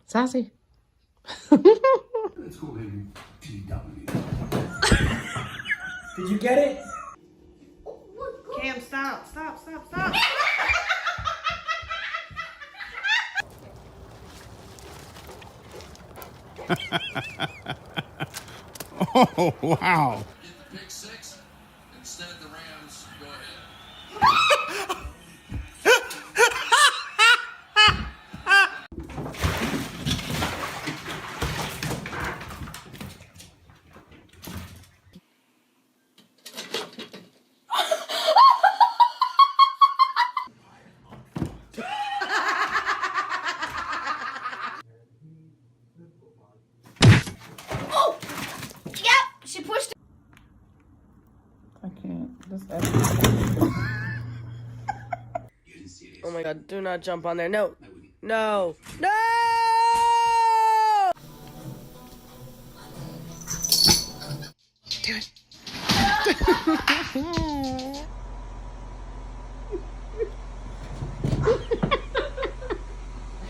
Sassy. Let's call him TW. Did you get it? Cam, stop. Oh, wow. Get the pick six. Instead, the Rams go ahead. She pushed. I can't. Oh my god, do not jump on there. No. No. No! Do it.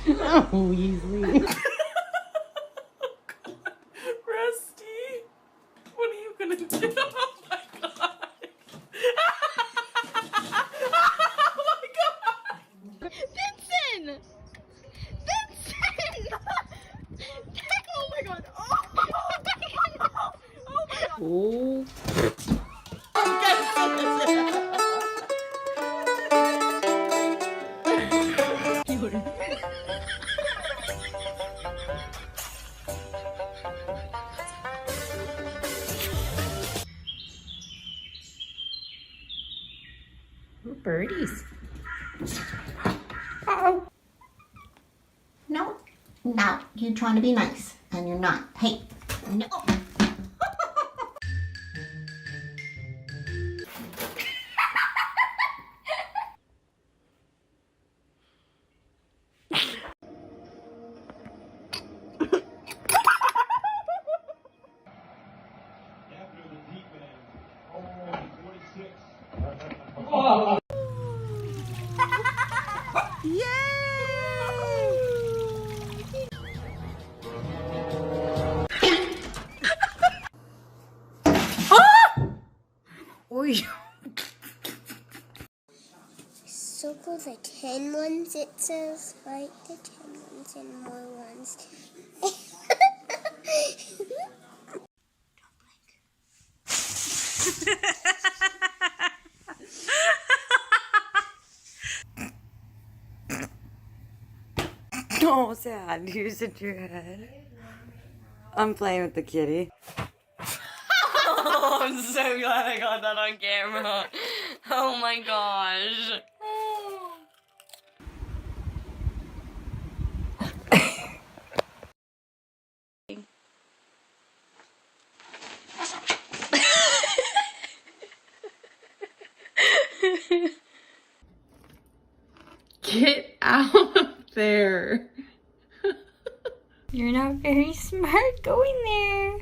Oh, Weasley. Rusty, what are you gonna do? Oh my god. Oh my god. Vincent! Oh my god! Oh my god! Oh my god! Oh. Birdies. Uh-oh. No, you're trying to be nice, and you're not. Hey, no. Circle the 10 ones, it says, right? The 10 ones and more ones. Oh, sad. You sit your head. I'm playing with the kitty. Oh, I'm so glad I got that on camera. Oh my gosh. Get out of there. You're not very smart going there.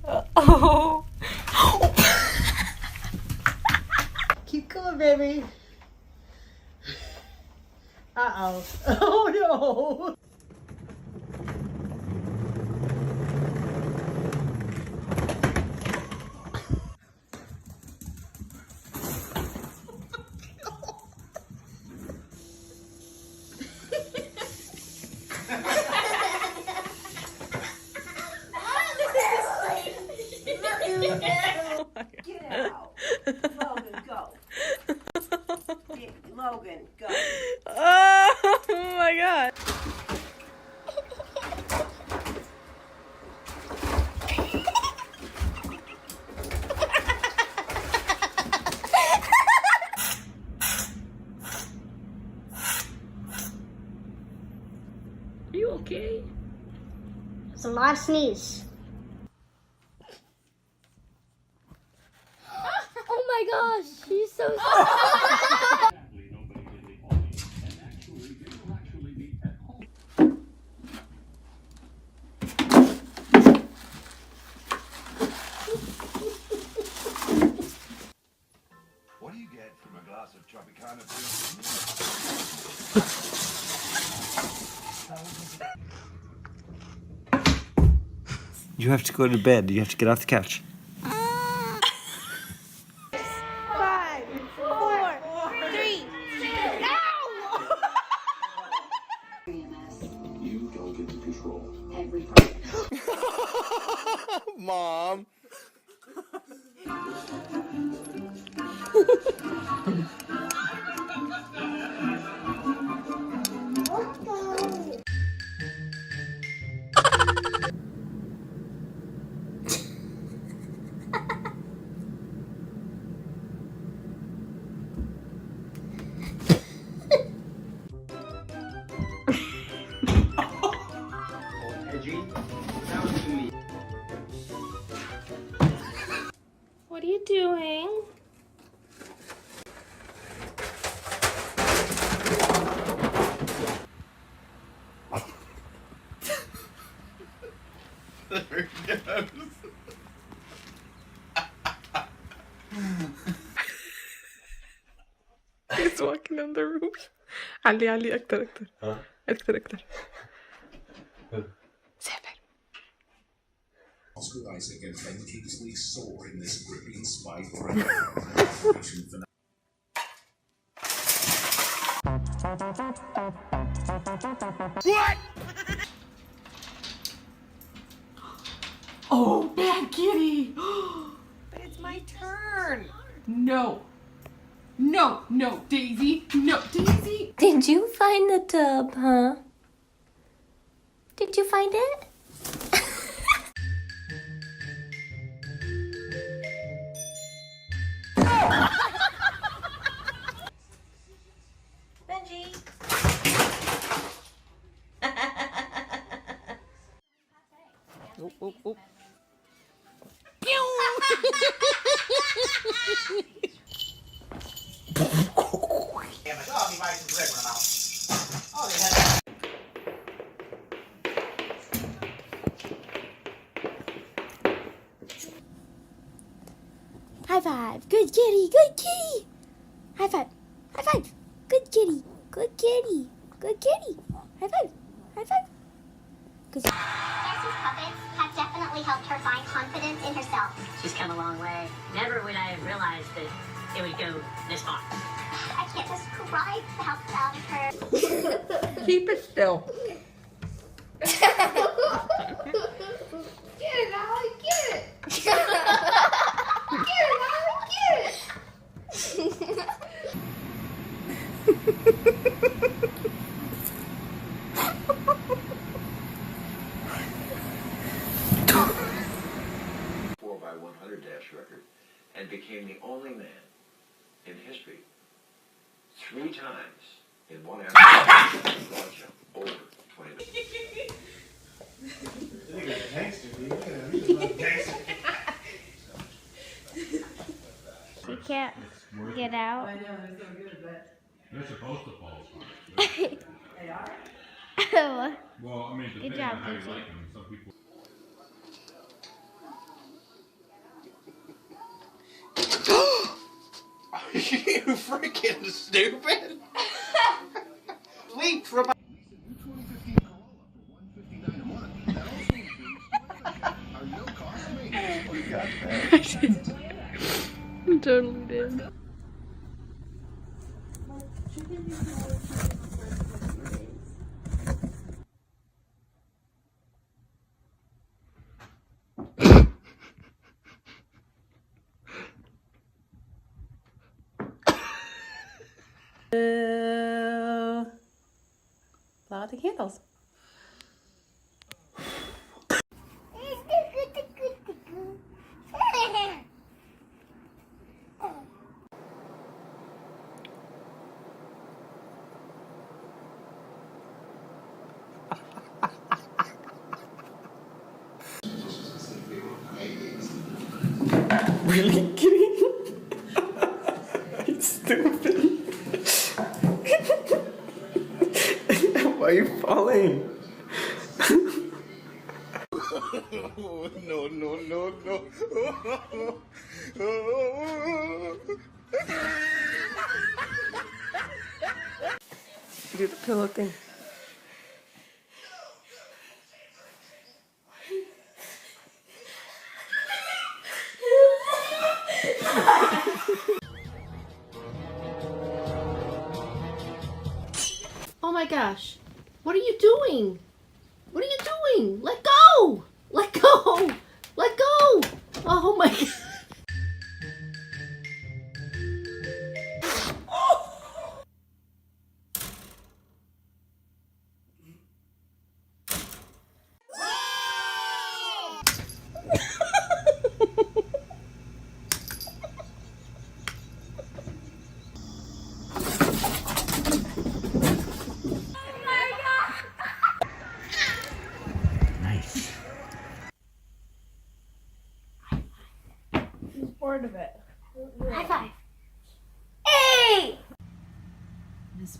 Uh-oh. Keep going, baby. Uh-oh. Oh, no. Get out. Logan, go. Logan, go. Oh my god. not a sneeze. Oh my gosh, she's so What do you get from a glass of Tropicana? You have to go to bed. You have to get off the couch. 5, 4, 3. You don't get to control. Mom. What are you doing? There he goes. He's walking on the roof. علي علي أكتر أكتر. أكتر أكتر. سافر. Oscar Isaac and Ben Kingsley soar in this gripping spy What? Oh, bad kitty. But it's my turn. No. No, no, Daisy. No, Daisy. Did you find the tub, huh? Did you find it? Benji. Oh, oh, oh. High five. Good kitty. Good kitty. High five. High five. Good kitty. Good kitty. Good kitty. High five. High five. Good. Jesse's puppets have definitely helped her find confidence in herself. She's come a long way. Never would I have realized that it would go this far. I can't describe the help out of her. Keep it still. Get it, Allie, get it. Get it, Allie, get it. record and became the only man in history 3 times in 1 hour to launch over 20 You can't get out. I know, they're so good, but they're supposed to fall apart. They are? Well, I mean, good depending job, on how you Gucci. like them. Some people. Are you freaking stupid? Leap from I totally did. Blow out the candles. really kidding? It's stupid. Why are you falling? No. Do the pillow thing. Oh my gosh. What are you doing? What are you doing? Let go! Let go! Let go! Oh my god. Nice. He's bored of it. High five. Hey! Miss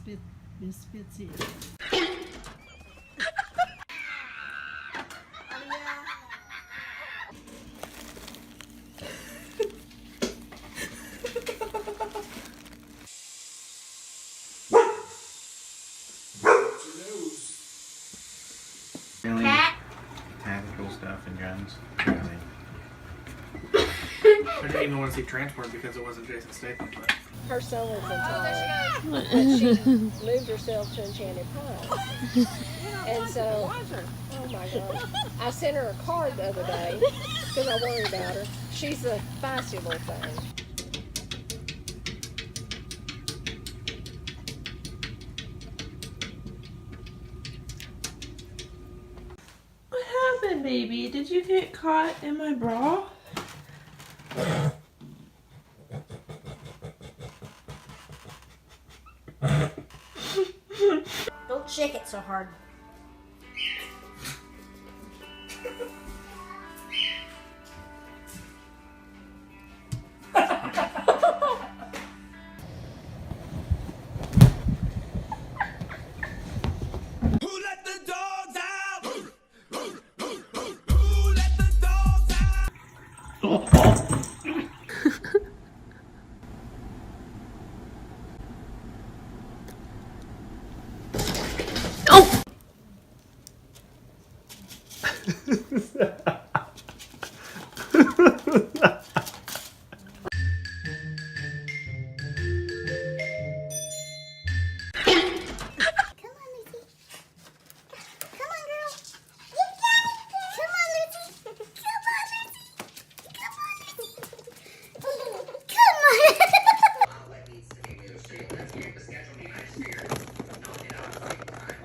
Bitsy. Really? Cat. Tactical stuff and guns. I didn't even want to see Transport because it wasn't Jason Statham. But Her son was in Thailand, but she moved herself to Enchanted Pines. And so, oh my gosh, I sent her a card the other day because I worried about her. She's a feisty little thing. what happened, baby? Did you get caught in my bra? Don't shake it so hard.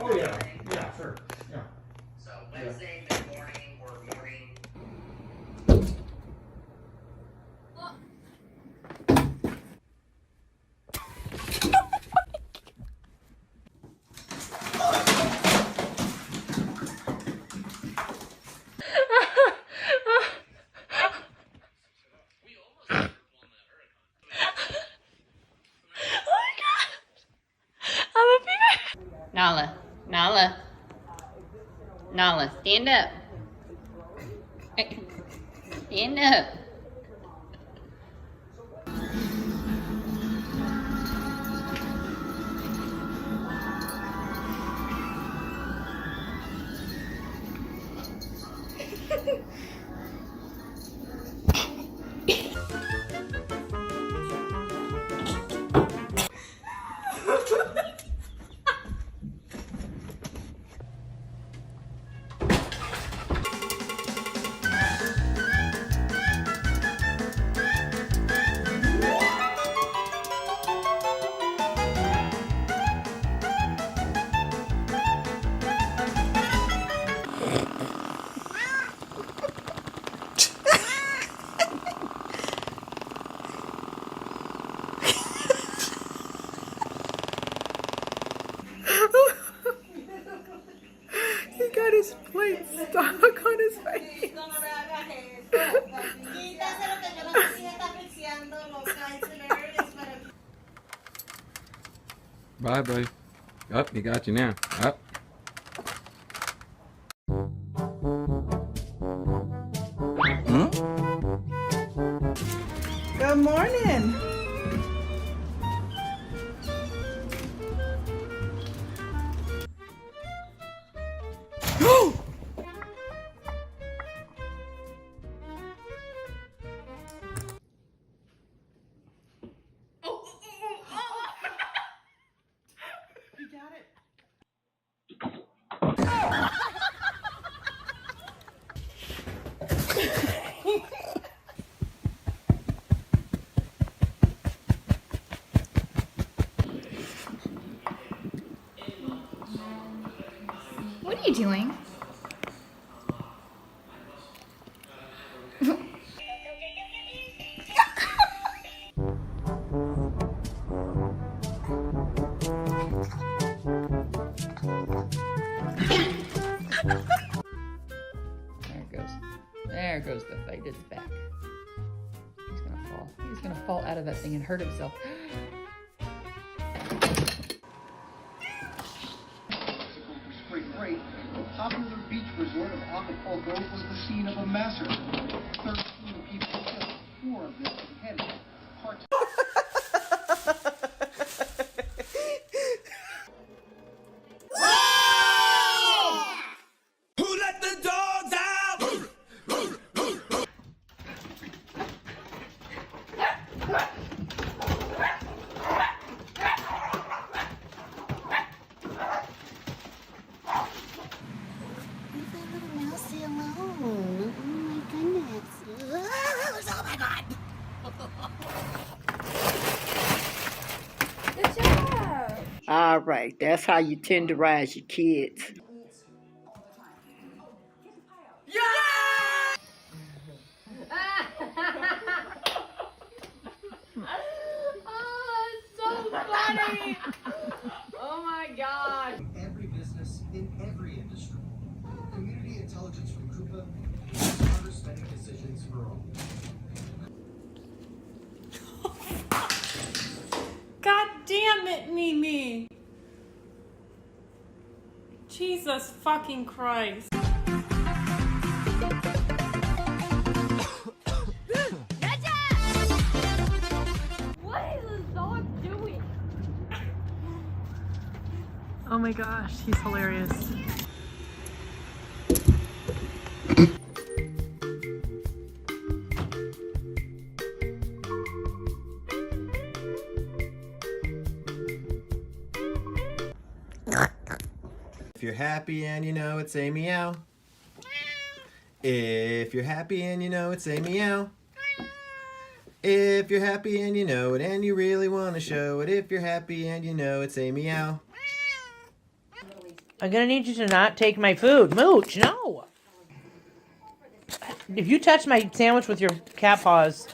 Oh yeah, sure. Yeah. So Wednesday, mid-morning or morning. Nala, stand up. Stand up. Bye, buddy. Up, he got you now. Up. Good morning. You got it. What are you doing? There goes the fight at the back. He's gonna fall. He's gonna fall out of that thing and hurt himself. Spring break, the popular beach resort of Acapulco was the scene of a massacre. 13 people killed, 4 of them beheaded. Parts Who let the dogs out? Mousy alone. Oh my goodness. Oh my god. Good job. All right, that's how you tenderize your kids. Oh, it's so funny. Oh my god. every business in every industry. Community intelligence from Coupa makes smarter spending decisions for all. God damn it, Mimi. Jesus fucking Christ. What is this dog doing? Oh my gosh, he's hilarious. If you're happy and you know it, say meow. If you're happy and you know it, say meow. If you're happy and you know it and you really want to show it, if you're happy and you know it, say meow. I'm gonna need you to not take my food. Mooch, no! If you touch my sandwich with your cat paws.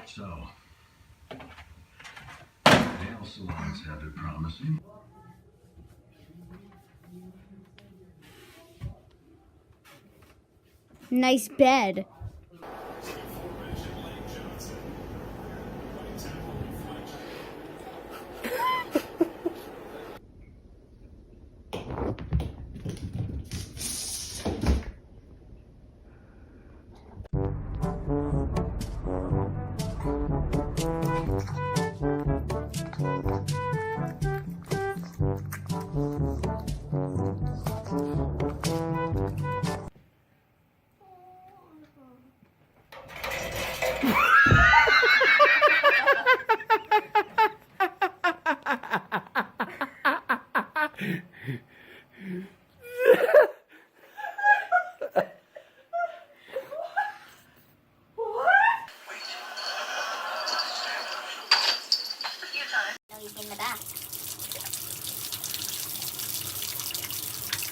So, nail salons have it promising. Nice bed.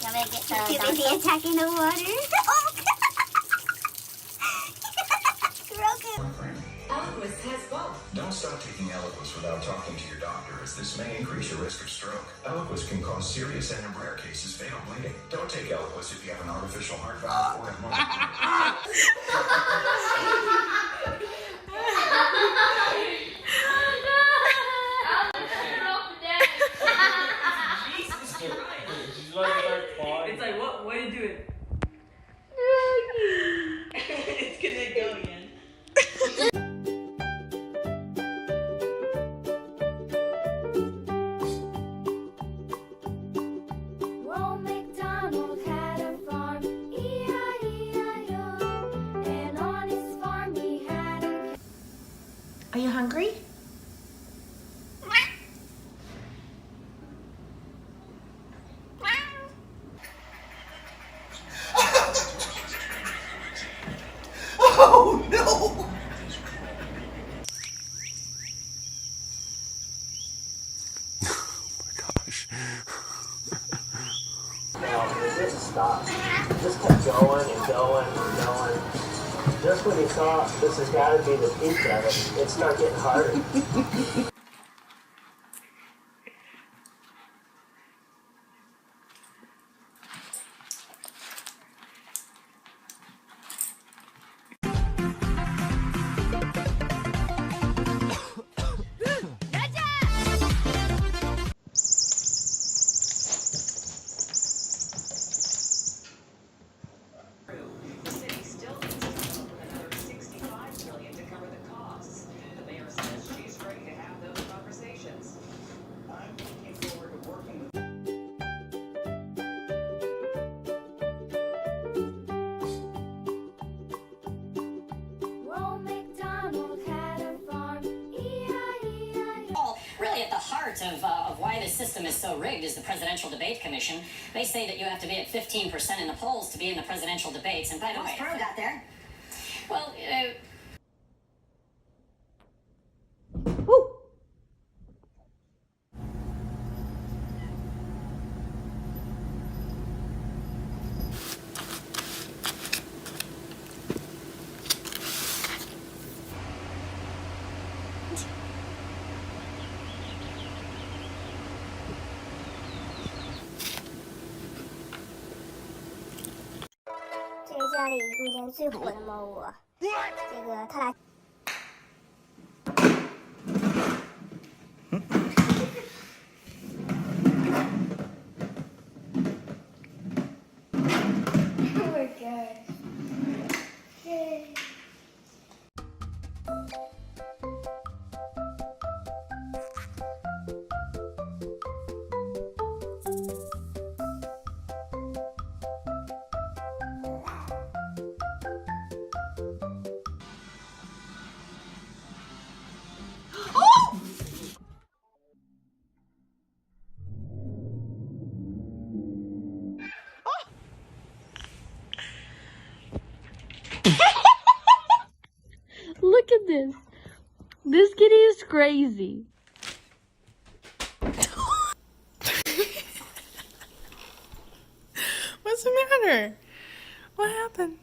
I'm gonna get the baby attacking the water. Eliquis has both. Don't stop taking Eliquis without talking to your doctor, as this may increase your risk of stroke. Eliquis can cause serious and, in rare cases, fatal bleeding. Don't take Eliquis if you have an artificial heart valve or have It's like, what are you doing? It's gonna go again. Well, MacDonald had a farm, E-I-E-I-O, and on his farm he had a... Are you hungry? Oh no! Now, it didn't stop. It just kept going and going and going. Just when you thought this has got to be the peak of it, it started getting harder. The city still needs to come up with another $65 million to cover the costs. The mayor says she's ready to have those conversations. I'm looking forward to working with Well, MacDonald had a farm, E-I-E-I-O. Really, at the heart of why this system is so rigged is the Presidential Debate Commission. They say that you have to be at 15% in the polls to be in the presidential debates. And by the way, Pro got there. well,这是家里目前最火的猫窝。这个它俩。Oh my god. Yay. Look at this. This kitty is crazy. What's the matter? What happened?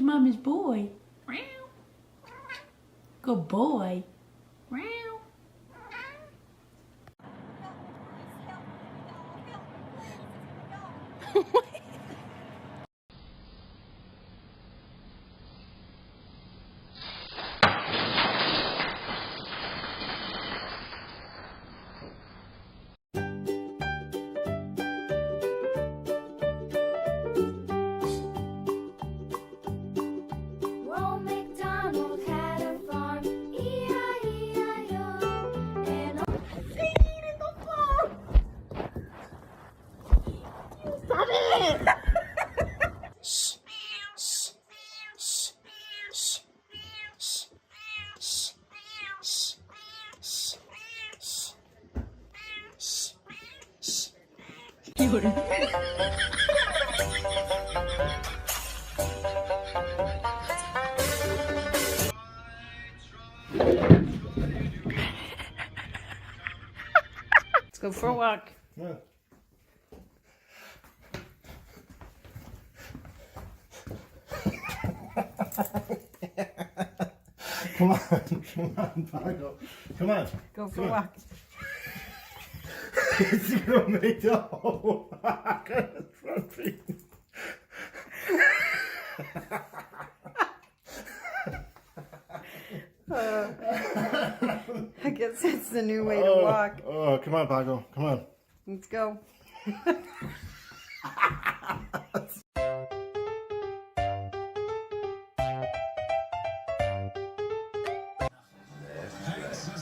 Mommy's boy. Good boy. Well, MacDonald had a farm, E-I-E-I-O. Let's go for a walk. Come on, Paco. Come on. Go for a walk. It's gonna make the whole walk on his front feet. I guess that's the new way to walk. Oh, come on, Paco. Come on. Let's go.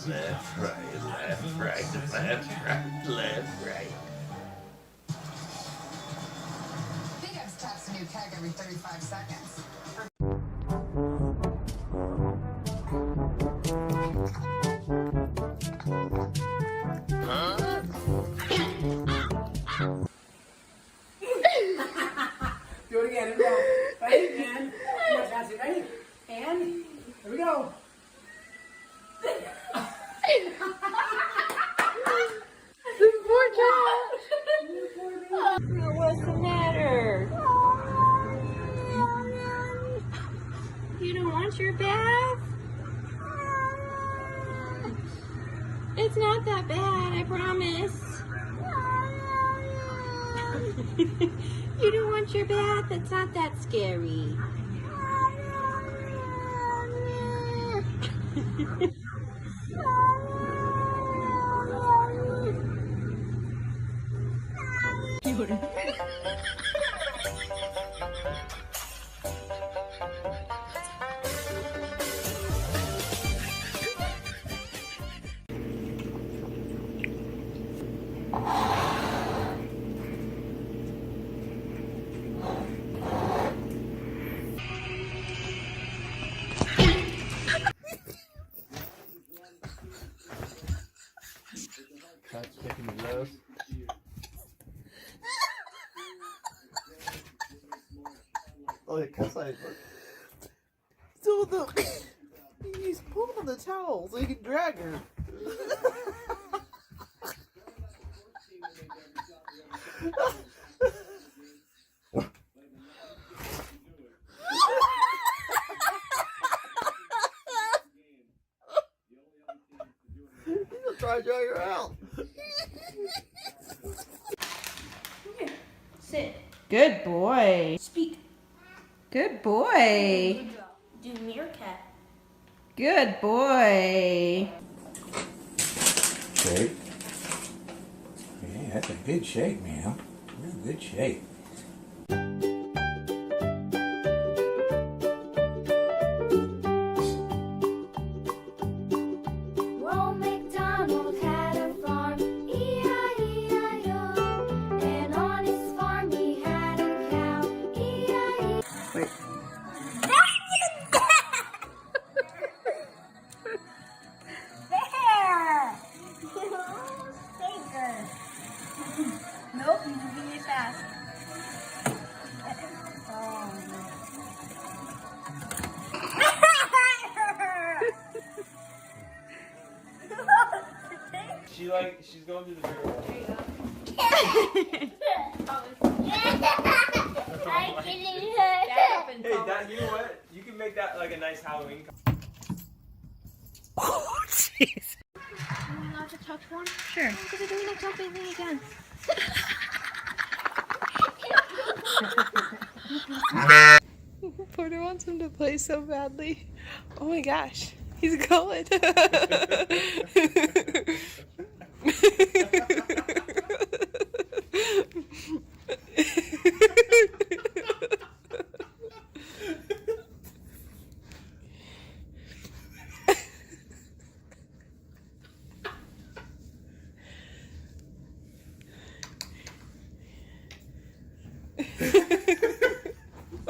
Left, right, left, right, left, right, left, right. Vídeos taps a new keg every 35 seconds. Do it again. Here we go. Ready? And. Yes, that's it. Ready? And. Here we go. This poor cat. What's the matter? You don't want your bath? It's not that bad, I promise. You don't want your bath? It's not that scary. Cat's kicking the nose. Oh, the cat's like. So he's pulling the towel so he can drag her. He'll try to drag her out. Here, sit. Good boy. Speak. Good boy. Do meerkat. Good boy. Shake. Yeah, that's a good shake, man. Real good shake. Well, MacDonald had a farm, E-I-E-I-O. And on his farm he had a cow, E-I-E. Wait. There! Stinker. Nope, you can be fast. She's going through the barrel. I'm kidding her. Hey, that, you know what? You can make that like a nice Halloween. Oh, jeez. Am I allowed to touch one? Sure. Because I don't want to touch anything again. Porter wants him to play so badly. Oh my gosh. He's going.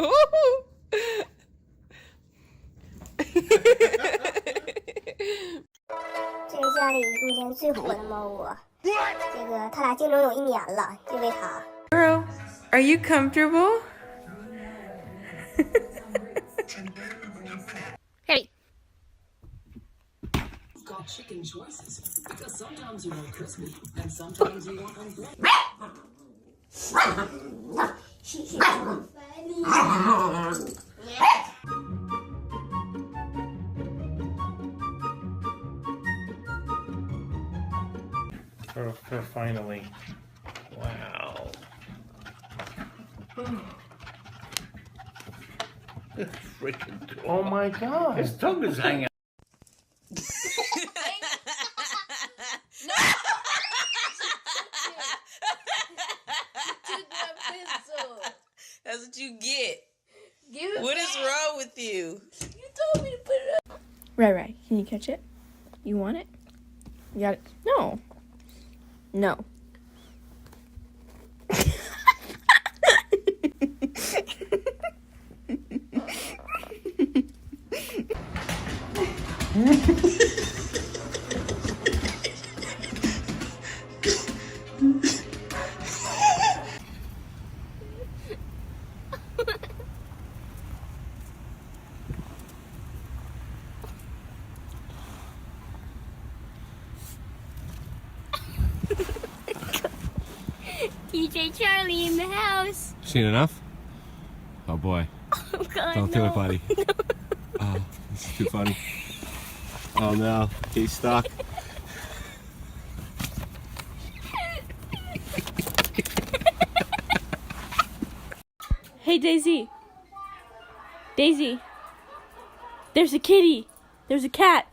Oh! 这是家里目前最火的猫窝。这个他俩竞争有1年了，因为他。 Girl, are you comfortable? Hey. Got chicken choices because sometimes you want crispy and sometimes you want uncooked. Finally. Wow. Freaking oh my god. His tongue is hanging out. That's what you get. Give it What is wrong with you? You told me to put it up. Right. Can you catch it? You want it? You got it? No. No. DJ Charlie in the house. Seen enough? Oh boy. Oh God, Don't do it, buddy. Oh, this is too funny. Oh no, he's stuck. Hey, Daisy. Daisy. There's a kitty. There's a cat.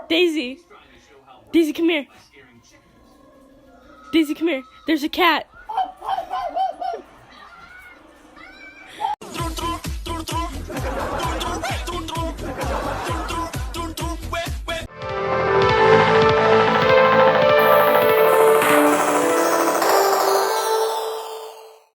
Daisy. Daisy, come here. Daisy, come here. There's a cat.